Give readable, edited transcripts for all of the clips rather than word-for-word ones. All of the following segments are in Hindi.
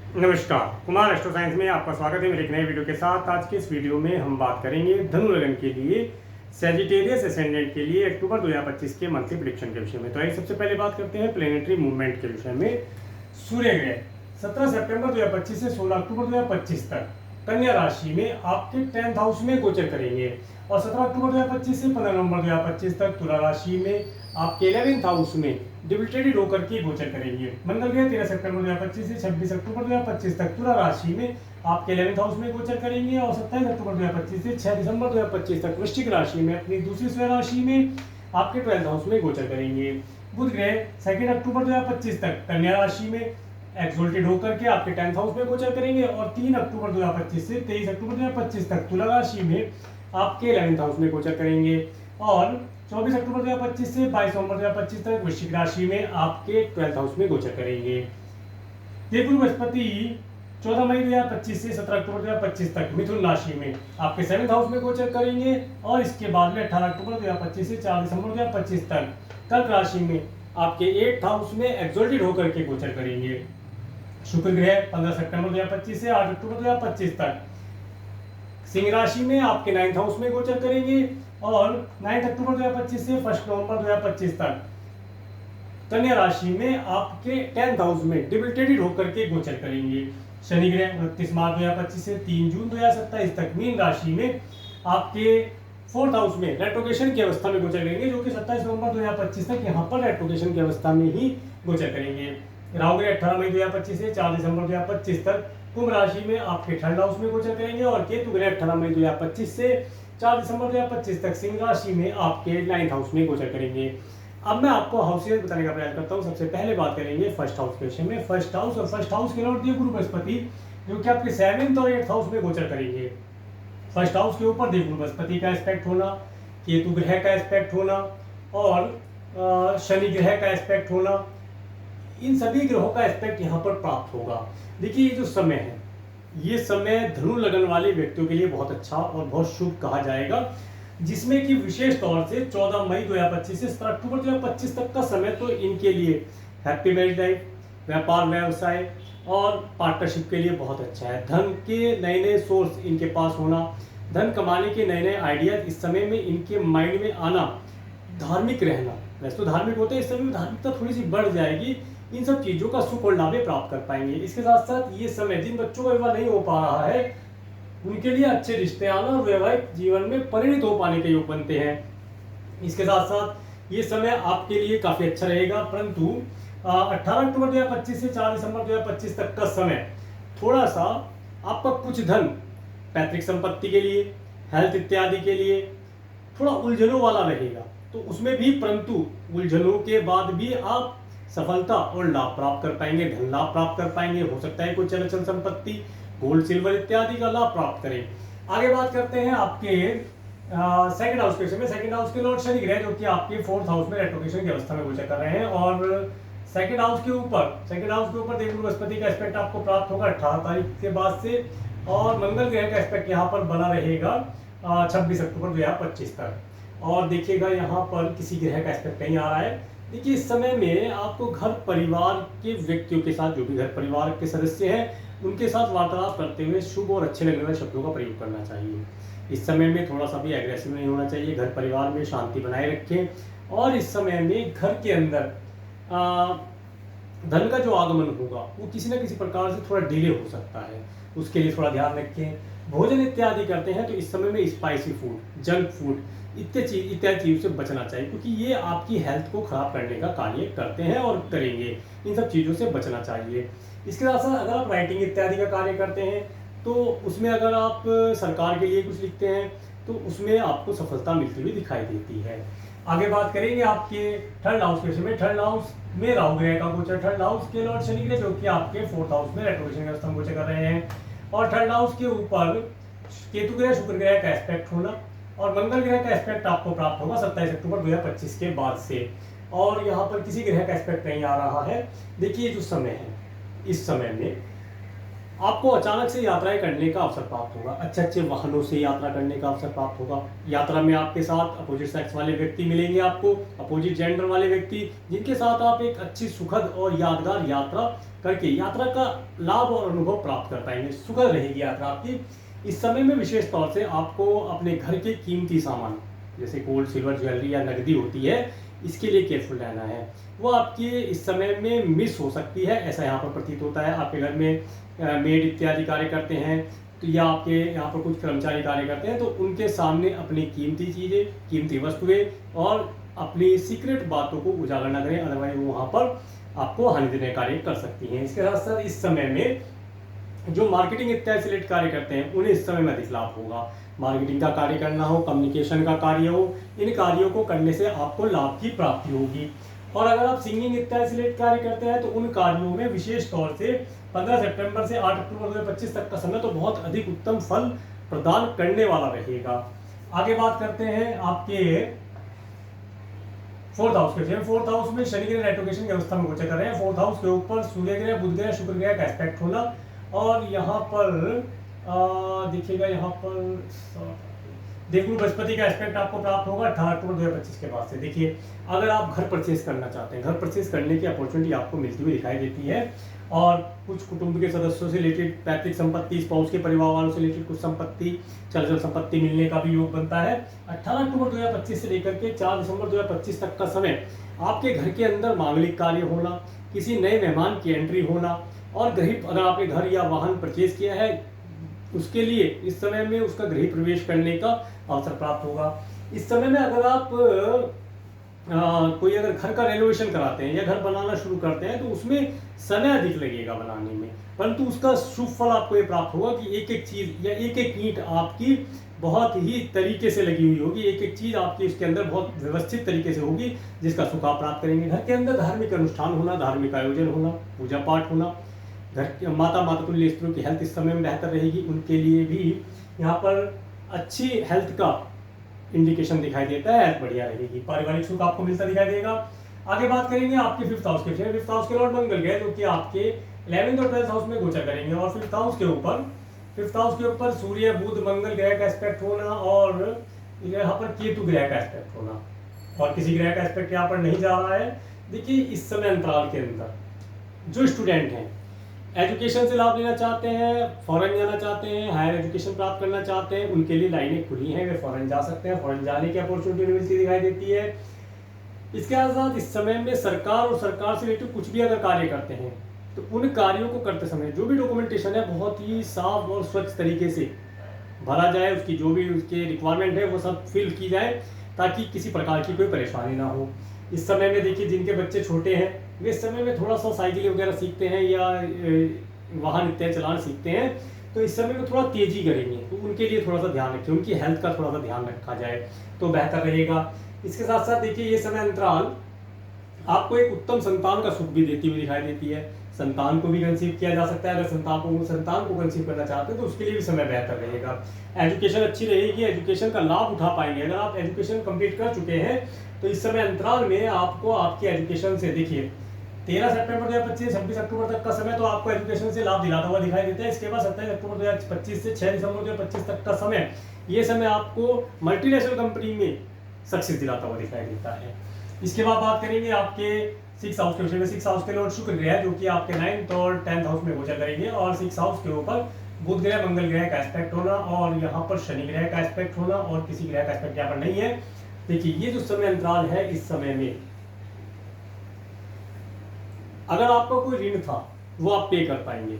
नमस्कार, कुमार एस्ट्रो साइंस में आपका स्वागत है मेरे एक नए वीडियो के साथ। आज के इस वीडियो में हम बात करेंगे धनु लगन के लिए सैजिटेरियस असेंडेंट के लिए अक्टूबर 2025 के मंथली प्रेडिक्शन के विषय में। तो आइए सबसे पहले बात करते हैं प्लेनेटरी मूवमेंट के विषय में। सूर्य ग्रह 17 सितंबर 2025 से 16 अक्टूबर 2025 तक कन्या राशि में आपके 10th हाउस में गोचर करेंगे और 17 अक्टूबर 2025 से 15 नवंबर 2025 तक तुला राशि में आपके 11th हाउस में डिबिटेटेड होकर के गोचर करेंगे। मंगल ग्रह 13 सितंबर 2025 से 26 अक्टूबर 2025 तक तुला राशि में आपके 11th हाउस में गोचर करेंगे और 27 अक्टूबर 2025 से 6 दिसंबर 2025 तक वृश्चिक राशि में अपनी दूसरी स्वयं राशि में आपके 12th हाउस में गोचर करेंगे। बुध ग्रह 2 अक्टूबर 2025 तक कन्या राशि में एक्सोल्टेड होकर के आपके 10th हाउस में गोचर करेंगे और 3 अक्टूबर 2025 से 23 अक्टूबर 2025 तक तुला राशि में आपके 11th हाउस में गोचर करेंगे और 24 अक्टूबर 2025 से 22 नवंबर 2025 तक वृश्चिक राशि में आपके 12th हाउस में गोचर करेंगे। देवगुरु बृहस्पति 14 मई 2025 से 17 अक्टूबर 2025 तक मिथुन राशि में आपके 7th हाउस में गोचर करेंगे और इसके बाद में 18 अक्टूबर 2025 से 4 दिसंबर 2025 तक कर्क राशि में आपके 8th हाउस में एक्सोल्टेड होकर के गोचर करेंगे। शुक्र ग्रह 15 सितंबर 2025 से 8 अक्टूबर 2025 तक सिंह राशि में आपके 9th हाउस में गोचर करेंगे और 9 अक्टूबर 2025 से 1 नवंबर 2025 तक कन्या राशि में आपके 10th हाउस में डिबिटेटेड होकर के गोचर करेंगे। शनि ग्रह 29 मार्च 2025 से 3 जून 2027 तक मीन राशि में आपके 4th हाउस में रेट्रोगेशन की अवस्था में गोचर करेंगे, जो कि 27 नवंबर 2025 तक यहाँ पर रेट्रोगेशन की अवस्था में ही गोचर करेंगे। राहु ग्रह 18 मई 2025 से 4 दिसंबर 2025 तक कुंभ राशि में आपके 3rd हाउस में गोचर करेंगे और केतु ग्रह 18 मई 2025 से 4 दिसंबर 2025 तक सिंह राशि में आपके 9th हाउस में गोचर करेंगे। अब मैं आपको हाउसेस बताने का प्रयास करता हूँ। सबसे पहले बात करेंगे फर्स्ट हाउस के विषय में। फर्स्ट हाउस और फर्स्ट हाउस के लॉर्ड देवगुरु बृहस्पति जो कि आपके 7th और 8th हाउस में गोचर करेंगे। फर्स्ट हाउस के ऊपर देवगुरु बृहस्पति का एस्पेक्ट होना, केतु ग्रह का एस्पेक्ट होना और शनि ग्रह का एस्पेक्ट होना, इन सभी ग्रहों का एस्पेक्ट यहाँ पर प्राप्त होगा। देखिए ये जो समय है, ये समय धनु लगन वाले व्यक्तियों के लिए बहुत अच्छा और बहुत शुभ कहा जाएगा, जिसमें कि विशेष तौर से 14 मई 2025 से 17 अक्टूबर 2025 तक का समय तो इनके लिए हैप्पी मैरिज लाइफ, व्यापार व्यवसाय और पार्टनरशिप के लिए बहुत अच्छा है। धन के नए नए सोर्स इनके पास होना, धन कमाने के नए नए आइडियाज इस समय में इनके माइंड में आना, धार्मिक रहना, वैसे तो धार्मिक होते हैं, इस समय में धार्मिकता थोड़ी सी बढ़ जाएगी, इन सब चीज़ों का सुख और लाभ प्राप्त कर पाएंगे। इसके साथ साथ ये समय जिन बच्चों का विवाह नहीं हो पा रहा है उनके लिए अच्छे रिश्ते आना और वैवाहिक जीवन में परिणित हो पाने के योग बनते हैं। इसके साथ साथ ये समय आपके लिए काफ़ी अच्छा रहेगा, परंतु 18 अक्टूबर 2025 से 4 दिसंबर 2025 तक का समय थोड़ा सा आपका कुछ धन पैतृक संपत्ति के लिए, हेल्थ इत्यादि के लिए थोड़ा उलझनों वाला रहेगा। तो उसमें भी परंतु उलझनों के बाद भी आप सफलता और लाभ प्राप्त कर पाएंगे, धन लाभ प्राप्त कर पाएंगे। हो सकता है कोई चल अचल संपत्ति, गोल्ड सिल्वर इत्यादि का लाभ प्राप्त करें। आगे बात करते हैं आपके सेकंड हाउस के विषय में। सेकंड हाउस के लॉर्ड शनि ग्रह जो कि आपके 4th हाउस में रेट्रोगेशन की अवस्था में गोचर कर रहे हैं और सेकंड हाउस के ऊपर देवगुरु बृहस्पति का एस्पेक्ट आपको प्राप्त होगा 18 तारीख के बाद से और मंगल ग्रह का एस्पेक्ट यहाँ पर बना रहेगा 26 अक्टूबर 2025 तक। और देखिएगा यहाँ पर किसी ग्रह का एस्पेक्ट नहीं आ रहा है। देखिए इस समय में आपको घर परिवार के व्यक्तियों के साथ, जो भी घर परिवार के सदस्य हैं, उनके साथ वार्तालाप करते हुए शुभ और अच्छे लगने वाले शब्दों का प्रयोग करना चाहिए। इस समय में थोड़ा सा भी एग्रेसिव नहीं होना चाहिए। घर परिवार में शांति बनाए रखें और इस समय में घर के अंदर धन का जो आगमन होगा वो किसी न किसी प्रकार से थोड़ा डिले हो सकता है, उसके लिए थोड़ा ध्यान रखें। भोजन इत्यादि करते हैं तो इस समय में स्पाइसी फूड, जंक फूड इत्यादि चीज़ों से बचना चाहिए, क्योंकि ये आपकी हेल्थ को खराब करने का कार्य करते हैं और करेंगे। इन सब चीज़ों से बचना चाहिए। इसके साथ साथ अगर आप राइटिंग इत्यादि का कार्य करते हैं तो उसमें अगर आप सरकार के लिए कुछ लिखते हैं तो उसमें आपको सफलता मिलती हुई दिखाई देती है। आगे बात करेंगे आपके 3rd हाउस के विषय में। 3rd हाउस में राहु ग्रह का गोचर, 3rd हाउस के लॉर्ड शनि ग्रह जो कि आपके 4th हाउस में रेट्रोगेशन की अवस्था में गोचर कर रहे हैं और 3rd हाउस के ऊपर केतु ग्रह शुक्र ग्रह का एस्पेक्ट होना और मंगल ग्रह का एस्पेक्ट आपको प्राप्त होगा 27 अक्टूबर 2025 के बाद से और यहाँ पर किसी ग्रह का एस्पेक्ट नहीं आ रहा है। देखिए जो समय है, इस समय में आपको अचानक से यात्राएं करने का अवसर प्राप्त होगा, अच्छे अच्छे वाहनों से यात्रा करने का अवसर प्राप्त होगा। यात्रा में आपके साथ अपोजिट सेक्स वाले व्यक्ति मिलेंगे, आपको अपोजिट जेंडर वाले व्यक्ति, जिनके साथ आप एक अच्छी सुखद और यादगार यात्रा करके यात्रा का लाभ और अनुभव प्राप्त कर पाएंगे। सुखद रहेगी यात्रा आपकी। इस समय में विशेष तौर से आपको अपने घर के कीमती सामान जैसे गोल्ड सिल्वर ज्वेलरी या नकदी होती है, इसके लिए केयरफुल रहना है। वो आपके इस समय में मिस हो सकती है, ऐसा यहाँ पर प्रतीत होता है। आपके घर में मेड इत्यादि कार्य करते हैं तो या आपके यहाँ पर कुछ कर्मचारी कार्य करते हैं, तो उनके सामने अपनी कीमती चीज़ें, कीमती वस्तुएं और अपनी सीक्रेट बातों को उजागर न करें, अदरवाइज वो वहाँ पर आपको हानि देने कार्य कर सकती हैं। इसके साथ साथ इस समय में जो मार्केटिंग इत्यादि से रिलेटेड कार्य करते हैं उन्हें इस समय में अधिक लाभ होगा। मार्केटिंग का कार्य करना हो, कम्युनिकेशन का कार्य हो, इन कार्यों को करने से आपको लाभ की प्राप्ति होगी। और अगर आप सिंगिंग इत्यादि से रिलेटेड कार्य करते हैं तो उन कार्यों में विशेष तौर से 15 सितंबर से 8 अक्टूबर 2025 तक का समय तो बहुत अधिक उत्तम फल प्रदान करने वाला रहेगा। आगे बात करते हैं आपके फोर्थ हाउस के। फोर्थ हाउस में शनि ग्रह रेट्रोग्रेशन की अवस्था में गोचर कर रहे हैं। फोर्थ हाउस के ऊपर सूर्य ग्रह, बुध ग्रह, शुक्र ग्रह का एस्पेक्ट होना, और यहाँ पर देखिएगा यहाँ पर देवगुरु बृहस्पति का एस्पेक्ट आपको प्राप्त होगा 18 अक्टूबर 2025 के बाद से। देखिए, अगर आप घर परचेज करना चाहते हैं, घर परचेज करने की अपॉर्चुनिटी आपको मिलती हुई दिखाई देती है, और कुछ कुटुंब के सदस्यों से रिलेटेड पैतृक संपत्ति, स्पाउस के परिवार वालों से रिलेटेड कुछ संपत्ति, चल संपत्ति मिलने का भी योग बनता है। 18 अक्टूबर 2025 से लेकर के 4 दिसंबर 2025 तक का समय आपके घर के अंदर मांगलिक कार्य होना, किसी नए मेहमान की एंट्री होना, और गृह अगर आपने घर या वाहन परचेज किया है उसके लिए इस समय में उसका गृह प्रवेश करने का अवसर प्राप्त होगा। इस समय में अगर आप कोई अगर घर का रेनोवेशन कराते हैं या घर बनाना शुरू करते हैं तो उसमें समय अधिक लगेगा बनाने में, परंतु उसका शुभ फल आपको ये प्राप्त होगा कि एक एक चीज या एक एक ईंट आपकी बहुत ही तरीके से लगी हुई होगी, एक एक चीज आपकी उसके अंदर बहुत व्यवस्थित तरीके से होगी, जिसका सुख आप प्राप्त करेंगे। घर के अंदर धार्मिक अनुष्ठान होना, धार्मिक आयोजन होना, पूजा पाठ होना, घर के माता तुल्य स्त्रियों की हेल्थ इस समय में बेहतर रहेगी, उनके लिए भी यहाँ पर अच्छी हेल्थ का इंडिकेशन दिखाई देता है, हेल्थ बढ़िया रहेगी, पारिवारिक सुख आपको मिलता दिखाई देगा। आगे बात करेंगे आपके फिफ्थ हाउस के। फिफ्थ हाउस के लॉर्ड मंगल गए जो कि आपके 11th और 12th हाउस में गोचर करेंगे, और फिफ्थ हाउस के ऊपर सूर्य, बुध, मंगल ग्रह का एस्पेक्ट होना, और यहाँ पर केतु ग्रह का एस्पेक्ट होना, और किसी ग्रह का एस्पेक्ट यहाँ पर नहीं जा रहा है। देखिए, इस समय अंतराल के अंदर जो स्टूडेंट हैं, एजुकेशन से लाभ लेना चाहते हैं, फॉरेन जाना चाहते हैं, हायर एजुकेशन प्राप्त करना चाहते हैं, उनके लिए लाइनें खुली हैं, वे फॉरेन जा सकते हैं, फॉरेन जाने की अपॉर्चुनिटी मिलती दिखाई देती है। इसके साथ इस समय में सरकार और सरकार से रिलेटेड कुछ भी अगर कार्य करते हैं तो उन कार्यों को करते समय जो भी डॉक्यूमेंटेशन है बहुत ही साफ और स्वच्छ तरीके से भरा जाए, उसकी जो भी उसके रिक्वायरमेंट है वो सब फिल की जाए, ताकि किसी प्रकार की कोई परेशानी ना हो। इस समय में देखिए, जिनके बच्चे छोटे हैं वे इस समय में थोड़ा सा साइकिल वगैरह सीखते हैं या वाहन इत्यादि चलाना सीखते हैं, तो इस समय में थोड़ा तेजी करेंगे, तो उनके लिए थोड़ा सा ध्यान रखें, उनकी हेल्थ का थोड़ा सा ध्यान रखा जाए तो बेहतर रहेगा। इसके साथ साथ देखिए, ये समय अंतराल आपको एक उत्तम संतान का सुख भी देती हुई दिखाई देती है। संतान को भी कंसीव किया जा सकता है, अगर संतान को कंसीव करना चाहते हैं तो उसके लिए भी समय बेहतर रहेगा। एजुकेशन अच्छी रहेगी, एजुकेशन का लाभ उठा पाएंगे। अगर आप एजुकेशन कंप्लीट कर चुके हैं तो इस समय अंतराल में आपको आपकी एजुकेशन से, देखिए 13 सितंबर 2025 26 अक्टूबर तक का समय तो आपको एजुकेशन से लाभ दिलाता हुआ दिखाई देता है। इसके बाद 27 अक्टूबर 2025 से 6 दिसंबर 2025 तक का समय, ये समय आपको मल्टीनेशनल कंपनी में सक्सेस दिलाता हुआ दिखाई देता है। इसके बाद बात करेंगे आपके 6 हाउस के विषय में। 6 हाउस के लॉर्ड शुक्र ग्रह जो कि आपके 9th और 10th हाउस में गोचर करेंगे, और 6 हाउस के ऊपर बुध ग्रह, मंगल ग्रह का एस्पेक्ट होना, और यहाँ पर शनि ग्रह का एस्पेक्ट होना, और किसी ग्रह का एस्पेक्ट यहाँ पर नहीं है। देखिए, ये जो समय अंतराल है, इस समय में अगर आपका कोई ऋण था वो आप पे कर पाएंगे,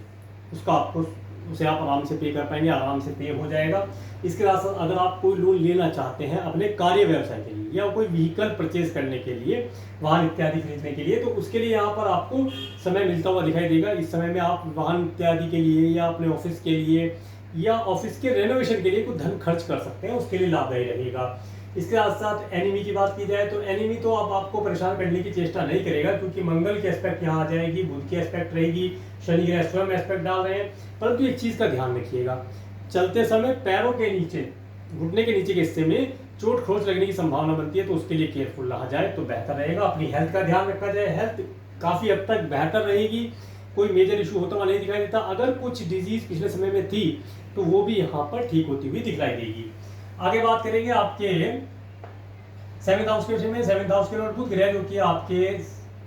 उसे आप आराम से पे कर पाएंगे, आराम से पे हो जाएगा। इसके साथ अगर आप कोई लोन लेना चाहते हैं अपने कार्य व्यवसाय के लिए या कोई व्हीकल परचेज करने के लिए, वाहन इत्यादि खरीदने के लिए, तो उसके लिए यहाँ पर आपको समय मिलता हुआ दिखाई देगा। इस समय में आप वाहन इत्यादि के लिए या अपने ऑफिस के लिए या ऑफिस के रेनोवेशन के लिए कुछ धन खर्च कर सकते हैं, उसके लिए लाभदायी रहेगा। इसके साथ साथ एनिमी की बात की जाए तो एनिमी तो अब आपको परेशान करने की चेष्टा नहीं करेगा, क्योंकि मंगल की एस्पेक्ट यहाँ आ जाएगी, बुध की एस्पेक्ट रहेगी, शनि ग्रह स्वयं एस्पेक्ट डाल रहे हैं। परंतु एक चीज़ का ध्यान रखिएगा, चलते समय पैरों के नीचे, घुटने के नीचे के हिस्से में चोट खरोच लगने की संभावना बनती है, तो उसके लिए केयरफुल रहा जाए तो बेहतर रहेगा। अपनी हेल्थ का ध्यान रखा जाए, हेल्थ काफ़ी हद तक बेहतर रहेगी, कोई मेजर इशू होता हुआ नहीं दिखाई देता। अगर कुछ डिजीज पिछले समय में थी तो वो भी यहाँ पर ठीक होती हुई दिखलाई देगी। आगे बात करेंगे आपके 7th हाउस के विषय में। 7th हाउस के लॉर्ड बुध ग्रह जो कि आपके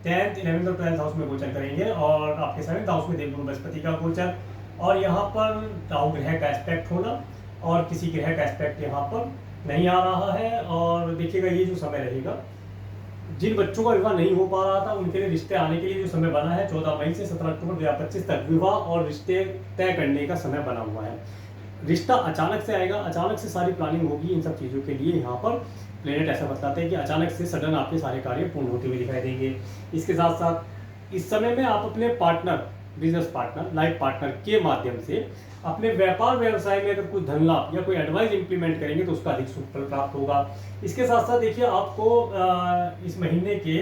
10th, 11th और 12th हाउस में गोचर करेंगे और आपके 7th हाउस में देवगुरु बृहस्पति का गोचर और यहाँ पर राहु ग्रह का एस्पेक्ट होना और किसी ग्रह का एस्पेक्ट यहाँ पर नहीं आ रहा है। और देखिएगा ये जो समय रहेगा, जिन बच्चों का विवाह नहीं हो पा रहा था उनके लिए रिश्ते आने के लिए जो समय बना है 14 मई से 17 अक्टूबर 2025 तक विवाह और रिश्ते तय करने का समय बना हुआ है। रिश्ता अचानक से आएगा, अचानक से सारी प्लानिंग होगी इन सब चीज़ों के लिए। यहाँ पर प्लेनेट ऐसा बताते हैं कि अचानक से सडन आपके सारे कार्य पूर्ण होते हुए दिखाई देंगे। इसके साथ साथ इस समय में आप अपने partner, business partner, life partner के माध्यम से अपने व्यापार व्यवसाय में अगर कोई धन लाभ या कोई एडवाइस इंप्लीमेंट करेंगे तो उसका अधिक शुभ फल प्राप्त होगा। इसके साथ साथ देखिए आपको इस महीने के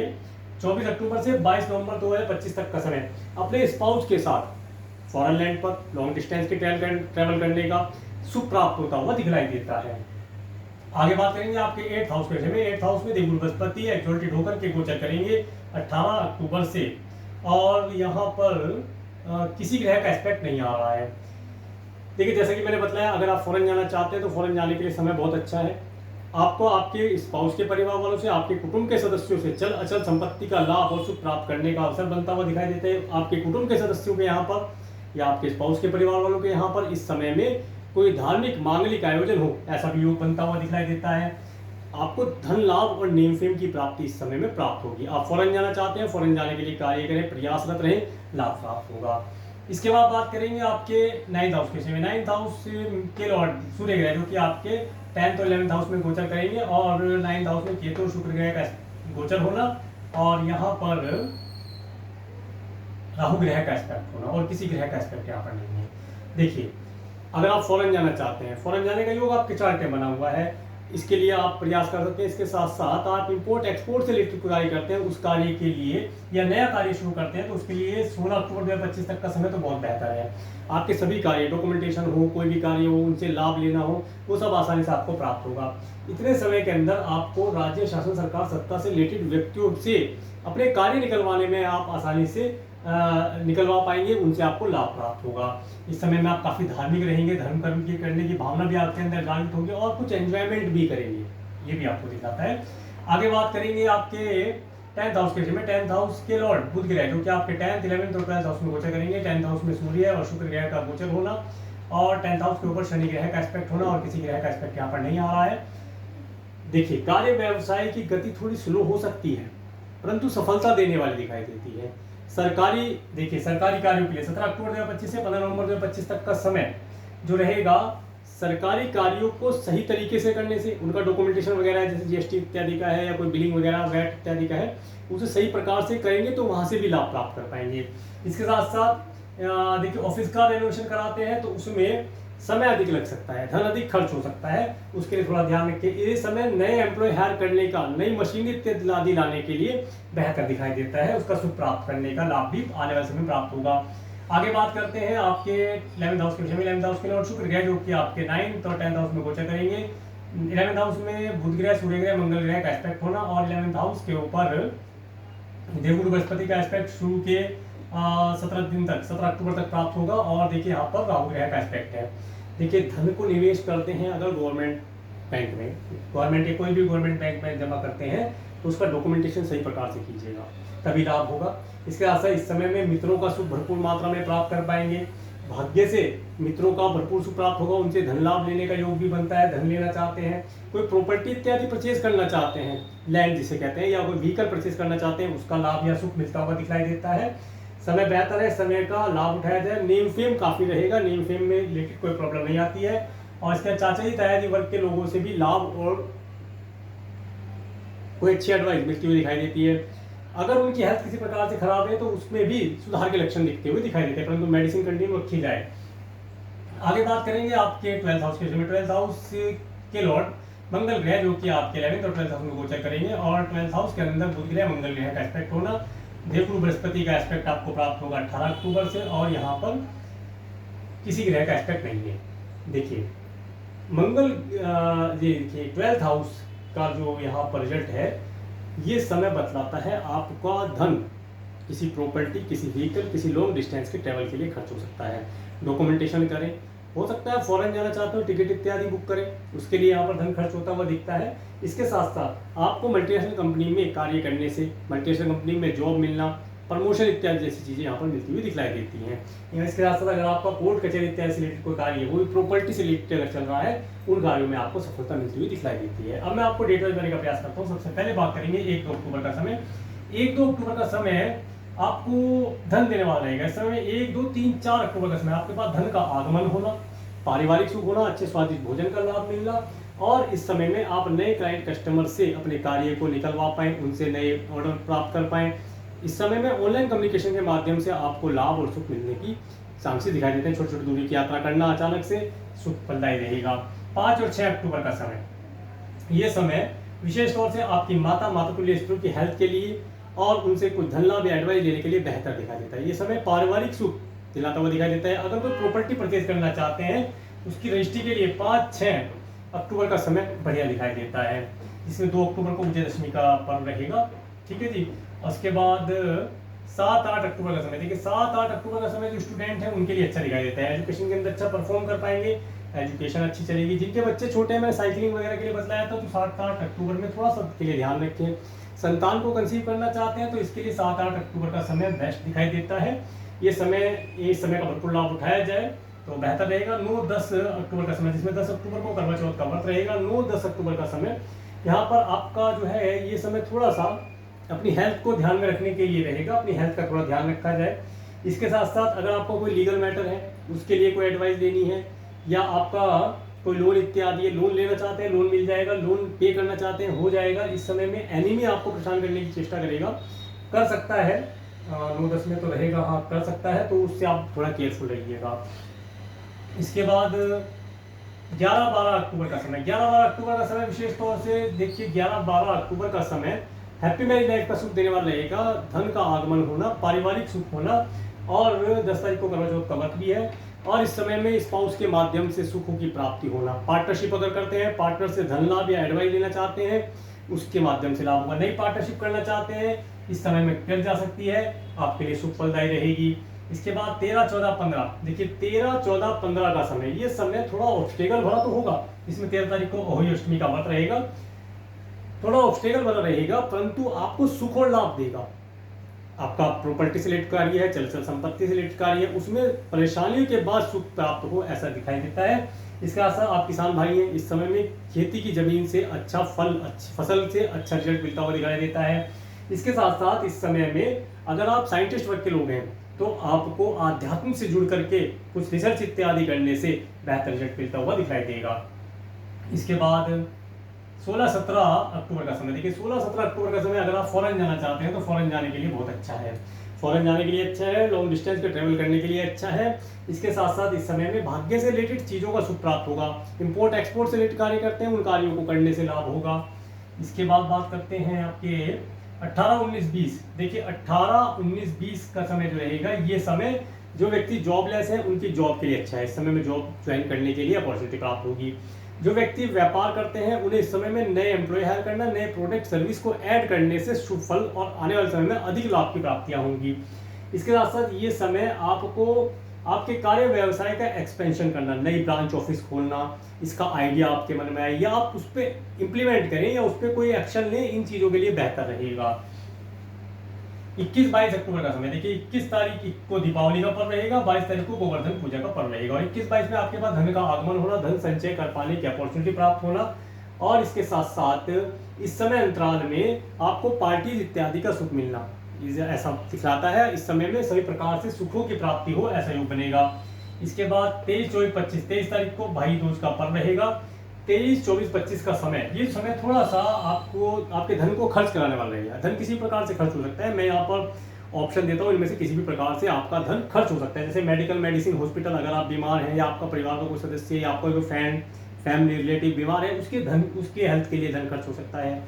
24 अक्टूबर से 22 नवंबर 2025 तक का समय अपने स्पाउस के साथ फॉरेन लैंड पर लॉन्ग डिस्टेंस के ट्रैवल करने का शुभ प्राप्त होता हुआ दिखलाई देता है। आगे बात करेंगे आपके 8th हाउस के विषय में। 8th हाउस में देवगुरु बृहस्पति एक्सोल्टेड होकर के गोचर करेंगे 18 अक्टूबर से और यहाँ पर किसी ग्रह का एस्पेक्ट नहीं आ रहा है। देखिए जैसा कि मैंने बताया, अगर आप फॉरेन जाना चाहते हैं तो फॉरेन जाने के लिए समय बहुत अच्छा है। आपको आपके स्पाउस के परिवार वालों से, आपके कुटुंब के सदस्यों से चल अचल संपत्ति का लाभ और सुख प्राप्त करने का अवसर बनता हुआ दिखाई देता है। आपके कुटुंब के सदस्यों के यहाँ पर या आपके स्पाउस के परिवार वालों के यहाँ पर इस समय में कोई धार्मिक मांगलिक आयोजन हो, ऐसा भी योग बनता हुआ दिखाई देता है। आपको धन लाभ और नेम फेम की प्राप्ति इस समय में प्राप्त होगी। आप फॉरेन जाना चाहते हैं, फॉरेन जाने के लिए कार्य करें, प्रयासरत रहें, लाभ प्राप्त होगा। इसके बाद बात करेंगे आपके 9th हाउस के विषय में। 9th हाउस के लॉर्ड सूर्य ग्रह जो कि आपके 10th और 11th हाउस में गोचर करेंगे और 9th हाउस में केतु और शुक्र ग्रह का गोचर होना और यहाँ पर राहु ग्रह का एस्पेक्ट होना और किसी ग्रह का एस्पेक्ट यहाँ पर नहीं है। देखिए अगर आप फॉरेन जाना चाहते हैं, फॉरेन जाने का योग आपके चार्ट में बना हुआ है, इसके लिए आप प्रयास कर सकते हैं। इसके साथ साथ आप इंपोर्ट एक्सपोर्ट से रिलेटेड कार्य करते हैं, उस कार्य के लिए या नया कार्य शुरू करते हैं तो उसके लिए 16 अक्टूबर 2025 तक का समय तो बहुत बेहतर है। आपके सभी कार्य, डॉक्यूमेंटेशन हो, कोई भी कार्य हो, उनसे लाभ लेना हो, वो सब आसानी से आपको प्राप्त होगा। इतने समय के अंदर आपको राज्य शासन सरकार सत्ता से रिलेटेड व्यक्तियों से अपने कार्य निकलवाने में आप आसानी से निकलवा पाएंगे, उनसे आपको लाभ प्राप्त होगा। इस समय में आप काफ़ी धार्मिक रहेंगे, धर्म कर्म की करने की भावना भी आपके अंदर जागृत होगी और कुछ एंजॉयमेंट भी करेंगे, ये भी आपको दिखाता है। आगे बात करेंगे आपके 10th हाउस के विषय में। 10th हाउस के लॉर्ड बुध ग्रह जो कि आपके 10th, 11th और 12th हाउस में गोचर करेंगे। 10th हाउस में सूर्य और शुक्र ग्रह का गोचर होना और 10th हाउस के ऊपर शनि ग्रह का एस्पेक्ट होना और किसी ग्रह का एस्पेक्ट यहाँ पर नहीं आ रहा है। देखिए कार्य व्यवसाय की गति थोड़ी स्लो हो सकती है परंतु सफलता देने वाली दिखाई देती है। सरकारी, देखिए सरकारी कार्यों के लिए 17 अक्टूबर 2025 से 15 नवंबर 2025 तक का समय जो रहेगा, सरकारी कार्यों को सही तरीके से करने से, उनका डॉक्यूमेंटेशन वगैरह जैसे जीएसटी इत्यादि का है या कोई बिलिंग वगैरह वैट इत्यादि का है, उसे सही प्रकार से करेंगे तो वहाँ से भी लाभ प्राप्त कर पाएंगे। इसके साथ साथ देखिए ऑफिस का रेनोवेशन कराते हैं तो उसमें समय अधिक लग सकता है, धन अधिक खर्च हो सकता है, उसके लिए थोड़ा ध्यान रखिए। ये समय नए एम्प्लॉय हायर करने का, नई मशीनरी इत्यादि लाने के लिए बेहतर दिखाई देता है, उसका सुख प्राप्त करने का लाभ भी आने वाले समय में प्राप्त होगा। आगे बात करते हैं आपके 11th हाउस के विषय में। 11th हाउस के लॉर्ड शुक्र ग्रह जो कि आपके 9th और 10th हाउस में गोचर करेंगे। 11th हाउस में बुध ग्रह, सूर्य ग्रह, मंगल ग्रह का एस्पेक्ट होना और 11th हाउस के ऊपर देवगुरु बृहस्पति का एस्पेक्ट शुरू के 17 दिन तक, 17 अक्टूबर तक प्राप्त होगा और देखिए यहाँ पर राहु ग्रह का एस्पेक्ट है। देखिए धन को निवेश करते हैं अगर गवर्नमेंट बैंक में, गवर्नमेंट के कोई भी गवर्नमेंट बैंक में जमा करते हैं तो उसका डॉक्यूमेंटेशन सही प्रकार से कीजिएगा, तभी लाभ होगा। इसके साथ इस समय में मित्रों का सुख भरपूर मात्रा में प्राप्त कर पाएंगे। भाग्य से मित्रों का भरपूर सुख प्राप्त होगा, उनसे धन लाभ लेने का योग भी बनता है। धन लेना चाहते हैं, कोई प्रॉपर्टी इत्यादि परचेज करना चाहते हैं, लैंड जिसे कहते हैं, या कोई व्हीकल परचेज करना चाहते हैं, उसका लाभ या सुख मिलता हुआ दिखाई देता है। समय बेहतर है, समय का लाभ उठाया जाए। नेम फेम काफ़ी रहेगा, नेम फेम में रिलेटेड कोई प्रॉब्लम नहीं आती है और इसके चाचा जी ताया जी वर्ग के लोगों से भी लाभ और कोई अच्छी एडवाइस मिलती हुई दिखाई देती है। अगर उनकी हेल्थ किसी प्रकार से खराब है तो उसमें भी सुधार के लक्षण दिखते हुए दिखाई देते हैं, परंतु मेडिसिन कंटिन्यू रखी जाए। आगे बात करेंगे आपके 12th हाउस के विषय में। 12th हाउस के लॉर्ड मंगल ग्रह जो कि आपके 11th और 12th हाउस में गोचर करेंगे और 12th हाउस के अंदर बुध ग्रह, मंगल ग्रह का एस्पेक्ट होना, देवगुरु बृहस्पति का एस्पेक्ट आपको प्राप्त होगा 18 अक्टूबर से और यहाँ पर किसी ग्रह का एस्पेक्ट नहीं है। देखिए मंगल, ये देखिए 12th हाउस का जो यहाँ पर रिजल्ट है, ये समय बतलाता है आपका धन किसी प्रॉपर्टी, किसी व्हीकल, किसी लॉन्ग डिस्टेंस के ट्रैवल के लिए खर्च हो सकता है। डॉक्यूमेंटेशन करें, हो सकता है फॉरेन जाना चाहते हो, टिकट इत्यादि बुक करें, उसके लिए यहाँ पर धन खर्च होता हुआ दिखता है। इसके साथ साथ आपको मल्टीनेशनल कंपनी में कार्य करने से, मल्टीनेशनल कंपनी में जॉब मिलना, प्रमोशन इत्यादि जैसी चीज़ें यहाँ पर मिलती हुई दिखलाई देती हैं। इसके साथ साथ अगर आपका कोर्ट कचहरी इत्यादि से रिलेटेड कोई कार्य है, वो भी प्रॉपर्टी से रिलेटेड अगर चल रहा है, उन कार्यों में आपको सफलता मिलती हुई दिखलाई देती है। अब मैं आपको डिटेल करने का प्रयास करता हूँ। सबसे पहले बात करेंगे 1-2 अक्टूबर का समय। 1-2 अक्टूबर का समय आपको धन देने वाला रहेगा। इस समय 1, 2, 3, 4 अक्टूबर का समय आपके पास धन का आगमन होना, पारिवारिक सुख होना, अच्छे स्वादिष्ट भोजन का लाभ मिलना, और इस समय में आप नए क्लाइंट कस्टमर से अपने कार्य को निकलवा पाएँ, उनसे नए ऑर्डर प्राप्त कर पाएँ। इस समय में ऑनलाइन कम्युनिकेशन के माध्यम से आपको लाभ और सुख मिलने की चांसेस दिखाई देते हैं। छोटी छोटी दूरी की यात्रा करना अचानक से सुख फलदायी रहेगा। 5 और 6 अक्टूबर का समय, ये समय विशेष तौर से आपकी माता-तुल्य स्त्रियों की हेल्थ के लिए और उनसे कुछ धन लाभ या एडवाइस लेने के लिए बेहतर दिखाई देता है। ये समय पारिवारिक सुख दिलाता हुआ दिखाई देता है। अगर कोई प्रॉपर्टी परचेज करना चाहते हैं, उसकी रजिस्ट्री के लिए 5-6 अक्टूबर का समय बढ़िया दिखाई देता है। इसमें 2 अक्टूबर को विजयदशमी का पर्व रहेगा, ठीक है जी। उसके बाद 7-8 अक्टूबर का समय, देखिए 7-8 अक्टूबर का समय जो स्टूडेंट है उनके लिए अच्छा दिखाई देता है। एजुकेशन के अंदर अच्छा परफॉर्म कर पाएंगे, एजुकेशन अच्छी चलेगी। जिनके बच्चे छोटे हैं, मैंने साइकिलिंग वगैरह के लिए बतलाया था, तो 7-8 अक्टूबर में थोड़ा सा के लिए ध्यान रखें। संतान को कंसीव करना चाहते हैं तो इसके लिए 7-8 अक्टूबर का समय बेस्ट दिखाई देता है। इस समय का भरपूर लाभ उठाया जाए तो बेहतर रहेगा। 9-10 अक्टूबर का समय, जिसमें 10 अक्टूबर को करवा चौथ का व्रत रहेगा। 9-10 अक्टूबर का समय, यहाँ पर आपका जो है ये समय थोड़ा सा अपनी हेल्थ को ध्यान में रखने के लिए रहेगा। अपनी हेल्थ का थोड़ा ध्यान रखा जाए। इसके साथ साथ अगर आपको कोई लीगल मैटर है, उसके लिए कोई एडवाइस लेनी है, या आपका कोई लोन इत्यादि है, लोन लेना चाहते हैं, लोन मिल जाएगा, लोन पे करना चाहते हैं, हो जाएगा। इस समय में एनिमी आपको परेशान करने की चेष्टा करेगा, कर सकता है, 9-10 में तो रहेगा, हाँ कर सकता है, तो उससे आप थोड़ा केयरफुल रहिएगा। इसके बाद 11-12 अक्टूबर का समय, 11-12 अक्टूबर का समय विशेष तौर से देखिए, 11-12 अक्टूबर का समय हैप्पी मैरिज लाइफ का सुख देने वाला रहेगा। धन का आगमन होना, पारिवारिक सुख होना, और 10 तारीख को करवा चौथ का व्रत भी है। और इस समय में स्पाउस के माध्यम से सुखों की प्राप्ति होना। पार्टनरशिप अगर करते हैं, पार्टनर से धन लाभ या एडवाइस लेना चाहते हैं, उसके माध्यम से लाभ होगा। नई पार्टनरशिप करना चाहते हैं, इस समय में कर जा सकती है, आपके लिए सुख फलदायी रहेगी। इसके बाद 13, 14, 15, देखिए 13, 14, 15 का समय, ये समय थोड़ा ऑब्स्टेकल भरा तो होगा। इसमें 13 तारीख को अहोई अष्टमी का व्रत रहेगा, थोड़ा ऑब्स्टेकल बना रहेगा, परंतु आपको सुख और लाभ देगा। आपका प्रॉपर्टी से रिलेटेड कार्य है, चल संपत्ति से रिलेटेड कार्य है, उसमें परेशानियों के बाद सुख प्राप्त हो, ऐसा दिखाई देता है। इसका असर आप किसान भाई हैं, इस समय में खेती की जमीन से अच्छा फसल से अच्छा रिजल्ट मिलता हुआ दिखाई देता है। इसके साथ साथ इस समय में अगर आप साइंटिस्ट वर्ग के लोग हैं, तो आपको आध्यात्म से जुड़ करके कुछ रिसर्च इत्यादि करने से बेहतर रिजल्ट मिलता हुआ दिखाई देगा। इसके बाद 16-17 अक्टूबर का समय, देखिए 16-17 अक्टूबर का समय अगर आप फॉरेन जाना चाहते हैं तो फॉरेन जाने के लिए बहुत अच्छा है। फॉरेन जाने के लिए अच्छा है, लॉन्ग डिस्टेंस के ट्रैवल करने के लिए अच्छा है। इसके साथ साथ इस समय में भाग्य से रिलेटेड चीज़ों का सुख प्राप्त होगा। इंपोर्ट एक्सपोर्ट से रिलेटेड कार्य करते हैं, उन कार्यों को करने से लाभ होगा। इसके बाद बात करते हैं आपके 18, 19, 20, देखिए 18, 19, 20 का समय जो रहेगा, ये समय जो व्यक्ति जॉबलेस है उनकी जॉब के लिए अच्छा है। इस समय में जॉब ज्वाइन करने के लिए अपॉर्चुनिटी प्राप्त होगी। जो व्यक्ति व्यापार करते हैं उन्हें इस समय में नए एम्प्लॉय हायर करना, नए प्रोडक्ट सर्विस को ऐड करने से शुभ फल और आने वाले समय में अधिक लाभ की प्राप्तियां होंगी। इसके साथ साथ ये समय आपको आपके कार्य व्यवसाय का एक्सपेंशन करना, नई ब्रांच ऑफिस खोलना, इसका आइडिया आपके मन में आए या आप उस पर इम्प्लीमेंट करें या उस पर कोई एक्शन लें, इन चीज़ों के लिए बेहतर रहेगा। 21-22 अक्टूबर का समय, देखिए 21 तारीख को दीपावली का पर्व रहेगा, 22 तारीख को गोवर्धन पूजा का पर्व रहेगा। और 21-22 में आपके पास धन का आगमन होना, धन संचय कर पाने की अपॉर्चुनिटी प्राप्त होना, और इसके साथ साथ इस समय अंतराल में आपको पार्टीज इत्यादि का सुख मिलना, ऐसा दिखलाता है। इस समय में सभी प्रकार से सुखों की प्राप्ति हो, ऐसा योग बनेगा। इसके बाद 23, 24, 25, 23 तारीख को भाई दूज का पर्व रहेगा। 23, 24, 25 का समय, ये समय थोड़ा सा आपको आपके धन को खर्च कराने वाला रहेगा। धन किसी प्रकार से खर्च हो सकता है, मैं यहाँ पर ऑप्शन देता हूँ, इनमें से किसी भी प्रकार से आपका धन खर्च हो सकता है। जैसे मेडिकल, मेडिसिन, हॉस्पिटल, अगर आप बीमार हैं या आपका परिवार का कोई सदस्य या आपका कोई फ्रेंड, फैमिली रिलेटिव बीमार है, उसके हेल्थ के लिए धन खर्च हो सकता है।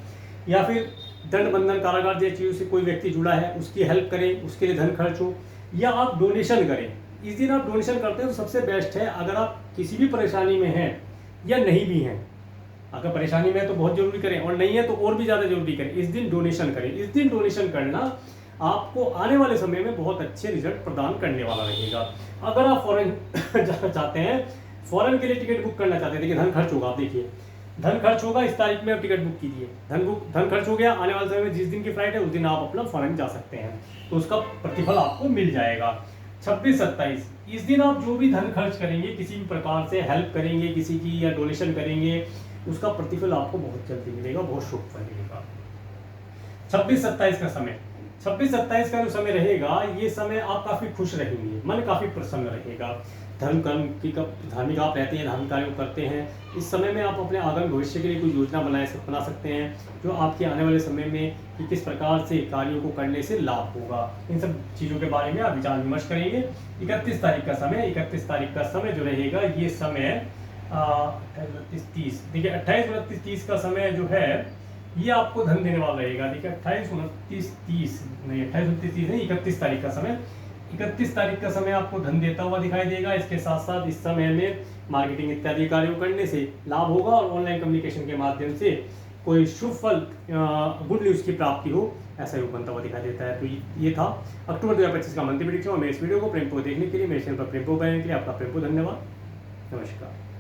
या फिर दंड बंधन कारागार जैसी चीज़ों से कोई व्यक्ति जुड़ा है, उसकी हेल्प करें, उसके लिए धन खर्च हो, या आप डोनेशन करें। इस दिन आप डोनेशन करते हैं तो सबसे बेस्ट है। अगर आप किसी भी परेशानी में हैं या नहीं भी हैं, अगर परेशानी में है तो बहुत जरूरी करें, और नहीं है तो और भी ज़्यादा जरूरी करें, इस दिन डोनेशन करें। इस दिन डोनेशन करना आपको आने वाले समय में बहुत अच्छे रिजल्ट प्रदान करने वाला रहेगा। अगर आप फॉरेन जाना चाहते हैं, फॉरेन के लिए टिकट बुक करना चाहते हैं, देखिए धन खर्च होगा, आप देखिए धन खर्च होगा, इस तारीख में आप टिकट बुक कीजिए, धन खर्च हो गया, आने वाले समय में जिस दिन की फ्लाइट है उस दिन आप अपना फॉरेन जा सकते हैं, तो उसका प्रतिफल आपको मिल जाएगा। 26-27 इस दिन आप जो भी धन खर्च करेंगे, किसी भी प्रकार से हेल्प करेंगे किसी की या डोनेशन करेंगे, उसका प्रतिफल आपको बहुत जल्दी मिलेगा, बहुत शुभ फल मिलेगा। 26-27 का समय, 26-27 का जो समय रहेगा, ये समय आप काफी खुश रहेंगे, मन काफी प्रसन्न रहेगा। धर्म कर्म की धार्मिक आप रहते हैं, धार्मिक कार्य करते हैं, इस समय में आप अपने आगामी भविष्य के लिए कोई योजना बना सकते हैं, जो आपके आने वाले समय में कि किस प्रकार से कार्यों को करने से लाभ होगा, इन सब चीज़ों के बारे में आप विचार विमर्श करेंगे। 31 तारीख का समय, 31 तारीख का समय जो रहेगा, ये समय 28-29-30, देखिए 28-29-30 का समय जो है ये आपको धन देने वाला रहेगा। देखिए 28-29-30 नहीं, 28-29-30 नहीं, 31 तारीख का समय, 31 तारीख का समय आपको धन देता हुआ दिखाई देगा। इसके साथ साथ इस समय में मार्केटिंग इत्यादि कार्यों करने से लाभ होगा और ऑनलाइन कम्युनिकेशन के माध्यम से कोई शुभ फल, गुड न्यूज़ की प्राप्ति हो, ऐसा योग बनता हुआ दिखाई देता है। तो ये था अक्टूबर 2025 का मंथली प्रेडिक्शन। और मेरे इस वीडियो को प्रेम को देखने के लिए, मेरे चैनल पर प्रेम को करने के लिए आपका प्रेम को धन्यवाद। नमस्कार।